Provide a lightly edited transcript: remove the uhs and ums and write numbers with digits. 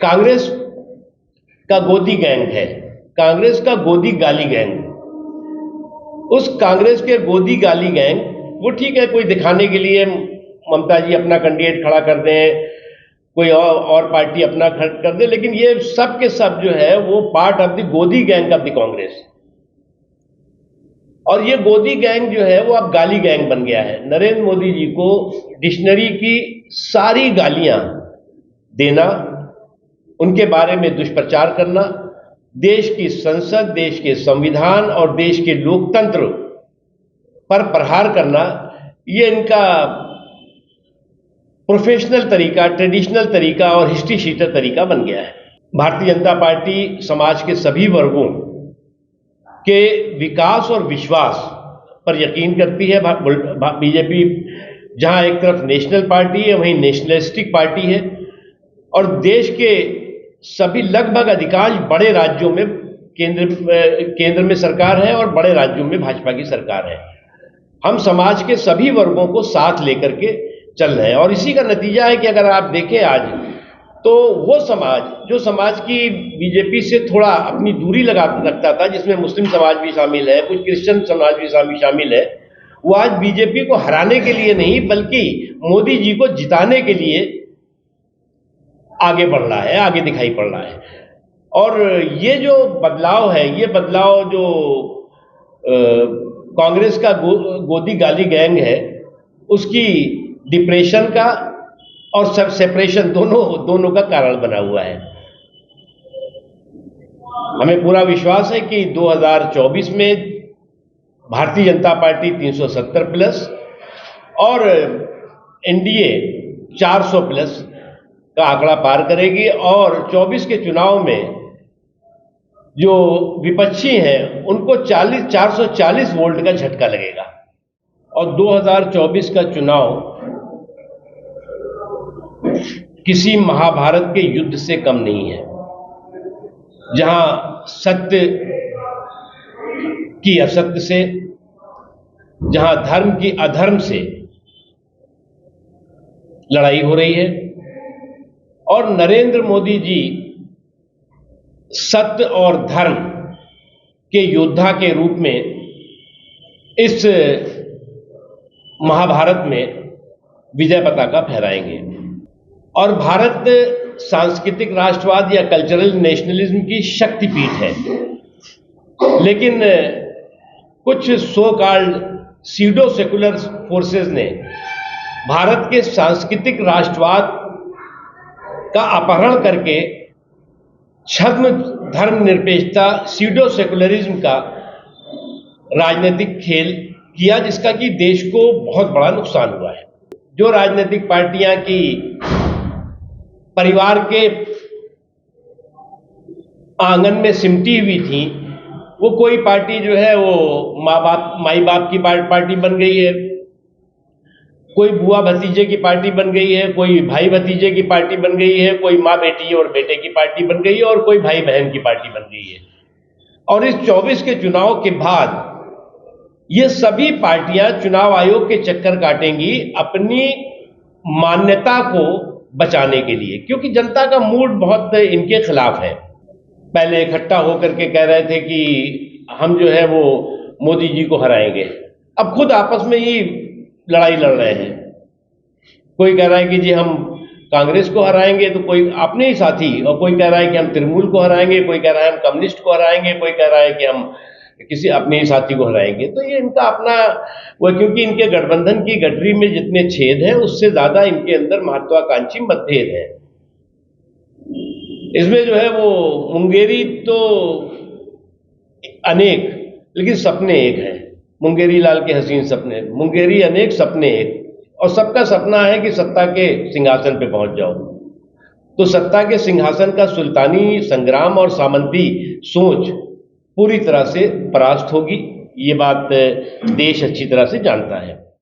कांग्रेस का गोदी गैंग है, कांग्रेस का गोदी गाली गैंग। उस कांग्रेस के गोदी गाली गैंग, वो ठीक है, कोई दिखाने के लिए ममता जी अपना कैंडिडेट खड़ा कर दें, कोई और पार्टी अपना खड़ा कर दे, लेकिन ये सब के सब जो है वो पार्ट ऑफ द गोदी गैंग ऑफ द कांग्रेस। और ये गोदी गैंग जो है वो अब गाली गैंग बन गया है। नरेंद्र मोदी जी को डिक्शनरी की सारी गालियां देना, उनके बारे में दुष्प्रचार करना, देश की संसद, देश के संविधान और देश के लोकतंत्र पर प्रहार करना, ये इनका प्रोफेशनल तरीका, ट्रेडिशनल तरीका और हिस्ट्री शीटर तरीका बन गया है। भारतीय जनता पार्टी समाज के सभी वर्गों के विकास और विश्वास पर यकीन करती है। बीजेपी जहां एक तरफ नेशनल पार्टी है, वहीं नेशनलिस्टिक पार्टी है, और देश के सभी लगभग अधिकांश बड़े राज्यों में केंद्र में सरकार है और बड़े राज्यों में भाजपा की सरकार है। हम समाज के सभी वर्गों को साथ लेकर के चल रहे हैं, और इसी का नतीजा है कि अगर आप देखें आज, तो वो समाज जो समाज की बीजेपी से थोड़ा अपनी दूरी रखता था, जिसमें मुस्लिम समाज भी शामिल है, कुछ क्रिश्चियन समाज भी शामिल है, वो आज बीजेपी को हराने के लिए नहीं बल्कि मोदी जी को जिताने के लिए आगे बढ़ रहा है, आगे दिखाई पड़ रहा है। और ये जो बदलाव है, ये बदलाव जो कांग्रेस का गोदी गाली गैंग है, उसकी डिप्रेशन का और सब सेपरेशन दोनों का कारण बना हुआ है। हमें पूरा विश्वास है कि 2024 में भारतीय जनता पार्टी 370 प्लस और एनडीए 400 प्लस का आंकड़ा पार करेगी, और 24 के चुनाव में जो विपक्षी हैं उनको 440 वोल्ट का झटका लगेगा। और 2024 का चुनाव किसी महाभारत के युद्ध से कम नहीं है, जहां सत्य की असत्य से, जहां धर्म की अधर्म से लड़ाई हो रही है, और नरेंद्र मोदी जी सत्य और धर्म के योद्धा के रूप में इस महाभारत में विजय पताका फहराएंगे। और भारत सांस्कृतिक राष्ट्रवाद या कल्चरल नेशनलिज्म की शक्तिपीठ है, लेकिन कुछ so called pseudo secular forces ने भारत के सांस्कृतिक राष्ट्रवाद का अपहरण करके छद्म धर्मनिरपेक्षता, सीडो सेकुलरिज्म का राजनीतिक खेल किया, जिसका कि देश को बहुत बड़ा नुकसान हुआ है। जो राजनीतिक पार्टियां की परिवार के आंगन में सिमटी हुई थी, वो कोई पार्टी जो है वो माई बाप की पार्टी बन गई है, कोई बुआ भतीजे की पार्टी बन गई है, कोई भाई भतीजे की पार्टी बन गई है, कोई माँ बेटी और बेटे की पार्टी बन गई है, और कोई भाई बहन की पार्टी बन गई है। और इस 24 के चुनाव के बाद ये सभी पार्टियां चुनाव आयोग के चक्कर काटेंगी अपनी मान्यता को बचाने के लिए, क्योंकि जनता का मूड बहुत इनके खिलाफ है। पहले इकट्ठा होकर के कह रहे थे कि हम जो है वो मोदी जी को हराएंगे, अब खुद आपस में ही लड़ाई लड़ रहे हैं। कोई कह रहा है कि जी हम कांग्रेस को हराएंगे, तो कोई अपने ही साथी, और कोई कह रहा है कि हम तृणमूल को हराएंगे, कोई कह रहा है हम कम्युनिस्ट को हराएंगे, कोई कह रहा है कि हम किसी अपने ही साथी को हराएंगे। तो ये इनका अपना वो, क्योंकि इनके गठबंधन की गठरी में जितने छेद हैं उससे ज्यादा इनके अंदर महत्वाकांक्षी मतभेद है। इसमें जो है वो मुंगेरी तो अनेक, लेकिन सपने एक हैं। मुंगेरी लाल के हसीन सपने, मुंगेरी अनेक सपने एक, और सबका सपना है कि सत्ता के सिंहासन पे पहुंच जाओ। तो सत्ता के सिंहासन का सुल्तानी संग्राम और सामंती सोच पूरी तरह से परास्त होगी, ये बात देश अच्छी तरह से जानता है।